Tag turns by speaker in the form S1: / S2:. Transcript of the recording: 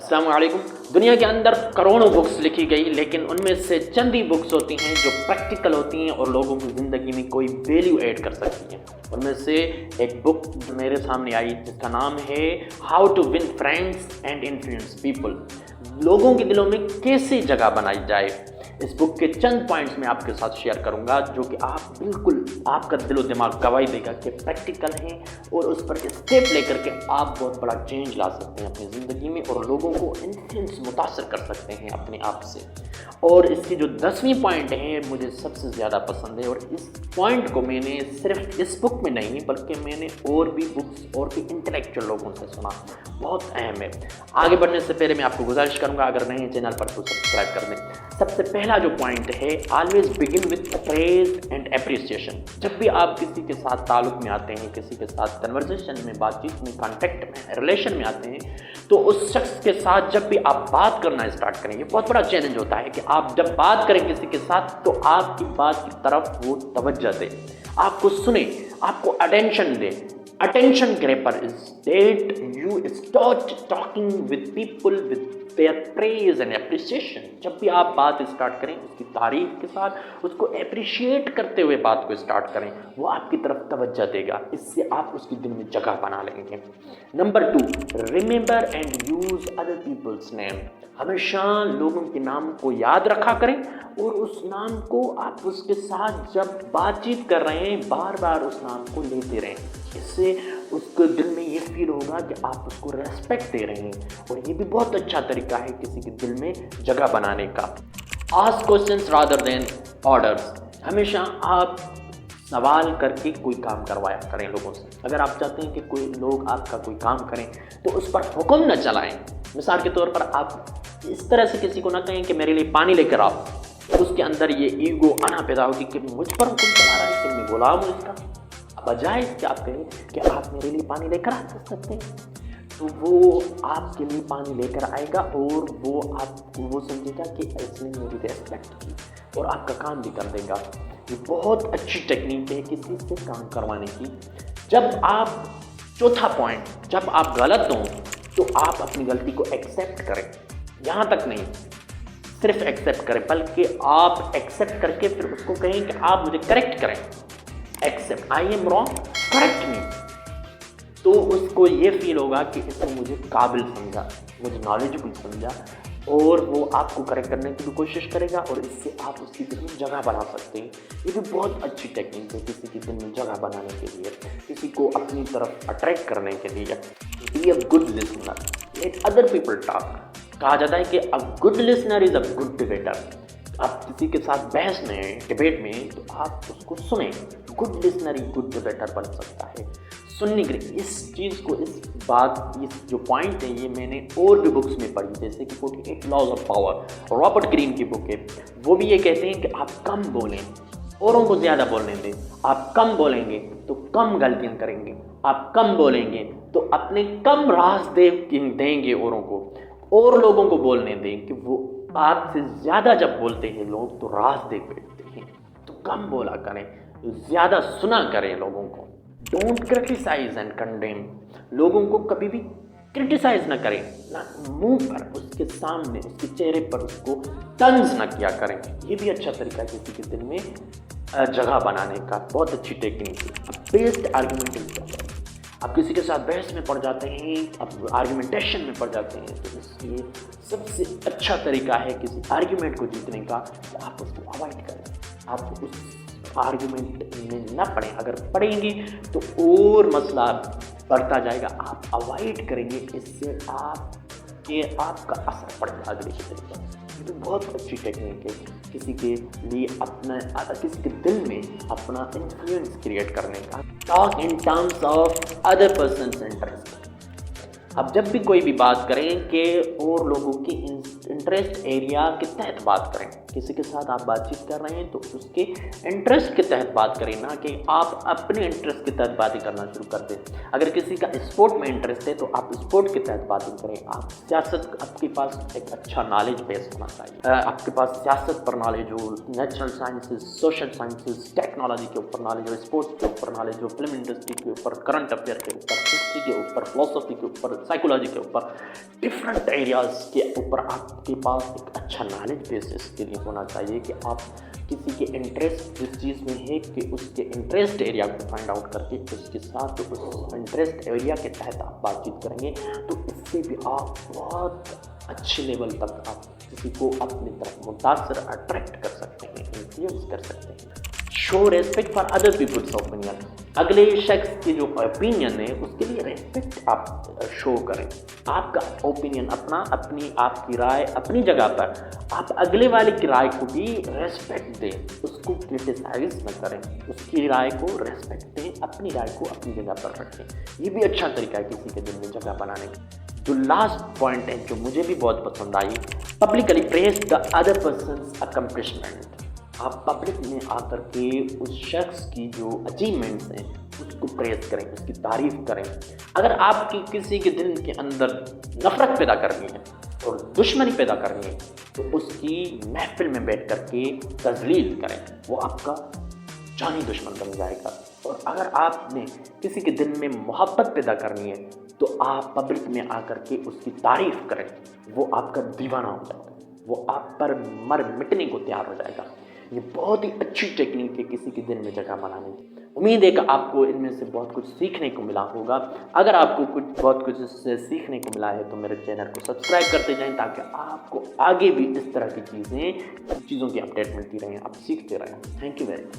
S1: अस्सलाम वालेकुम। दुनिया के अंदर करोड़ों बुक्स लिखी गई, लेकिन उनमें से चंद ही बुक्स होती हैं जो प्रैक्टिकल होती हैं और लोगों की ज़िंदगी में कोई वैल्यू ऐड कर सकती हैं। उनमें से एक बुक मेरे सामने आई जिसका नाम है how to win friends and influence people. लोगों के दिलों में कैसे जगह बनाई जाए, इस बुक के चंद पॉइंट्स मैं आपके साथ शेयर करूंगा जो कि आप बिल्कुल आपका दिलो दिमाग गवाही देगा कि प्रैक्टिकल हैं और उस पर स्टेप लेकर के आप बहुत बड़ा चेंज ला सकते हैं अपनी ज़िंदगी में और लोगों को इन्फ्लुएंस मुतासर कर सकते हैं अपने आप से। और इसकी जो 10वीं पॉइंट है मुझे सबसे ज़्यादा पसंद है और इस पॉइंट को मैंने सिर्फ इस बुक में नहीं बल्कि मैंने और भी बुक्स और भी इंटेलेक्चुअल लोगों से सुना। बहुत अहम है। आगे बढ़ने से पहले मैं आपको गुजारिश करूंगा, अगर नए चैनल पर तो सब्सक्राइब कर दें। सबसे पहला जो पॉइंट है, always begin with praise and appreciation. जब भी आप किसी के साथ ताल्लुक में आते हैं, किसी के साथ कन्वर्सेशन में, बातचीत में, कॉन्टेक्ट में, रिलेशन में आते हैं, तो उस शख्स के साथ जब भी आप बात करना स्टार्ट करेंगे, बहुत बड़ा चैलेंज होता है कि आप जब बात करें किसी के साथ तो आपकी बात की तरफ वो तवज्जो दे, आपको सुने, आपको attention they. Attention grabber is that you start talking with people with their praise and appreciation. जब भी आप बात स्टार्ट करें उसकी तारीफ के साथ, उसको अप्रिशिएट करते हुए बात को स्टार्ट करें, वो आपकी तरफ तवज्जो देगा। इससे आप उसके दिल में जगह बना लेंगे। Number 2, remember and use other people's name. हमेशा लोगों के नाम को याद रखा करें और उस नाम को आप उसके साथ जब बातचीत कर रहे हैं बार बार उस नाम को लेते रहें। इससे उसके दिल में ये फील होगा कि आप उसको रेस्पेक्ट दे रहे हैं और ये भी बहुत अच्छा तरीका है किसी के दिल में जगह बनाने का। Ask questions rather than orders. हमेशा आप सवाल करके कोई काम करवाया करें लोगों से। अगर आप चाहते हैं कि कोई लोग आपका कोई काम करें तो उस पर हुक्म न चलाएं। मिसाल के तौर पर आप इस तरह से किसी को ना कहें कि मेरे लिए पानी लेकर आओ, उसके अंदर ये ईगो आना पैदा होगी कि मुझ पर हुक्म चला रहा है, कि मैं गुलाम हूँ इसका। बजाय इसके आप कहें कि आप मेरे लिए पानी लेकर आ सकते हैं, तो वो आपके लिए पानी लेकर आएगा और वो समझेगा कि इसने मेरी रेस्पेक्ट की और आपका काम भी कर देगा। ये बहुत अच्छी टेक्निक है किसी से काम करवाने की। जब आप चौथा पॉइंट, जब आप गलत हों तो आप अपनी गलती को एक्सेप्ट करें। यहाँ तक नहीं सिर्फ एक्सेप्ट करें बल्कि आप एक्सेप्ट करके फिर उसको कहें कि आप मुझे करेक्ट करें। Accept, I am wrong, correct me. तो उसको ये फील होगा कि इसने मुझे काबिल समझा, मुझे नॉलेजेबल समझा और वो आपको करेक्ट करने की भी कोशिश करेगा और इससे आप उसकी दिल में जगह बना सकते हैं। ये भी बहुत अच्छी टेक्निक है किसी की दिल में जगह बनाने के लिए, किसी को अपनी तरफ अट्रैक्ट करने के लिए। Be a good listener, let other people talk. कहा जाता है कि a good listener is a good debater. आप किसी के साथ बहस में, डिबेट में, तो आप उसको सुने। गुड लिसनर ही गुड डिबेटर बन सकता है। सुनने के लिए इस चीज़ को, इस जो पॉइंट है ये मैंने और भी बुक्स में पढ़ी, जैसे कि 48 laws of power, Robert Greene की बुक है। वो भी ये कहते हैं कि आप कम बोलें, औरों को ज़्यादा बोलने दें। आप कम बोलेंगे तो कम गलतियाँ करेंगे, आप कम बोलेंगे तो अपने कम राज देंगे औरों को, और लोगों को बोलने दें कि वो आपसे ज़्यादा जब बोलते हैं लोग तो राज दे बैठते हैं। तो कम बोला करें, ज़्यादा सुना करें लोगों को। Don't criticise and condemn. लोगों को कभी भी क्रिटिसाइज न करें, ना मुंह पर, उसके सामने, उसके चेहरे पर उसको तंज न किया करें। ये भी अच्छा तरीका है किसी के दिल में जगह बनाने का। बहुत अच्छी टेक्निक है। बेस्ड आर्गूमेंटेशन। आप किसी के साथ बहस में पड़ जाते हैं, आप आर्गूमेंटेशन में पड़ जाते हैं, तो इसलिए सबसे अच्छा तरीका है किसी आर्गूमेंट को जीतने का कि आप उसको अवॉइड करें। आप उस आर्गूमेंट में न पड़ें। अगर पड़ेंगे तो और मसला बढ़ता जाएगा। आप अवॉइड करेंगे, इससे आपका असर पड़ेगा अगले के दिल पर। ये तो बहुत अच्छी टेक्निक है किसी के लिए किसी के दिल में अपना इन्फ्लुएंस क्रिएट करने का। Talk in terms of other persons interest. अब जब भी कोई भी बात करें कि और लोगों की इंटरेस्ट एरिया के तहत बात करें। किसी के साथ आप बातचीत कर रहे हैं तो उसके इंटरेस्ट के तहत बात करें, ना कि आप अपने इंटरेस्ट के तहत बातें करना शुरू कर दें। अगर किसी का स्पोर्ट में इंटरेस्ट है तो आप स्पोर्ट के तहत बातें करें। आप सियासत, आपके पास एक अच्छा नॉलेज बेस होना चाहिए। आपके पास सियासत पर नॉलेज हो, natural sciences, social sciences, technology के ऊपर नॉलेज हो, स्पोर्ट्स के ऊपर नॉलेज हो, फिल्म इंडस्ट्री के ऊपर, करंट अफेयर के ऊपर, हिस्ट्री के ऊपर, फिलोसफी के ऊपर, साइकोलॉजी के ऊपर, डिफरेंट एरियाज़ के ऊपर आपके पास एक अच्छा नॉलेज बेस इसके लिए होना चाहिए कि आप किसी के इंटरेस्ट जिस चीज़ में है कि उसके इंटरेस्ट एरिया को फाइंड आउट करके उसके साथ उस इंटरेस्ट एरिया के तहत आप बातचीत करेंगे तो इससे भी आप बहुत अच्छे लेवल तक आप किसी को अपनी तरफ मुतासर अट्रैक्ट कर सकते हैं, इन्फ्लुएंस कर सकते हैं। Show respect for other peoples opinion, अगले शख्स की जो ओपिनियन है उसके लिए रेस्पेक्ट आप शो करें। आपका ओपिनियन अपना, अपनी आपकी राय अपनी जगह पर, आप अगले वाले की राय को भी रेस्पेक्ट दें, उसको क्रिटिसाइज न करें, उसकी राय को रेस्पेक्ट दें, अपनी राय को अपनी जगह पर रखें। ये भी अच्छा तरीका है किसी के दिल में जगह बनाने का। जो लास्ट पॉइंट है जो मुझे भी बहुत पसंद आई, publicly praise the other person's accomplishment. आप पब्लिक में आकर के उस शख्स की जो अचीवमेंट्स हैं उसको प्रेज करें, उसकी तारीफ़ करें। अगर आपकी किसी के दिल के अंदर नफ़रत पैदा करनी है और दुश्मनी पैदा करनी है तो उसकी महफिल में बैठ कर के तज़लील करें, वो आपका जानी दुश्मन बन जाएगा। और अगर आपने किसी के दिल में मोहब्बत पैदा करनी है तो आप पब्लिक में आकर के उसकी तारीफ़ करें, वो आपका दीवाना हो जाएगा, वो आप पर मर मिटने को तैयार हो जाएगा। ये बहुत ही अच्छी टेक्निक है किसी के दिल में जगह बनाने की। उम्मीद है कि आपको इनमें से बहुत कुछ सीखने को मिला होगा। अगर आपको बहुत कुछ इससे सीखने को मिला है तो मेरे चैनल को सब्सक्राइब करते जाएं ताकि आपको आगे भी इस तरह की चीज़ों की अपडेट मिलती रहें, आप सीखते रहें। Thank you very much.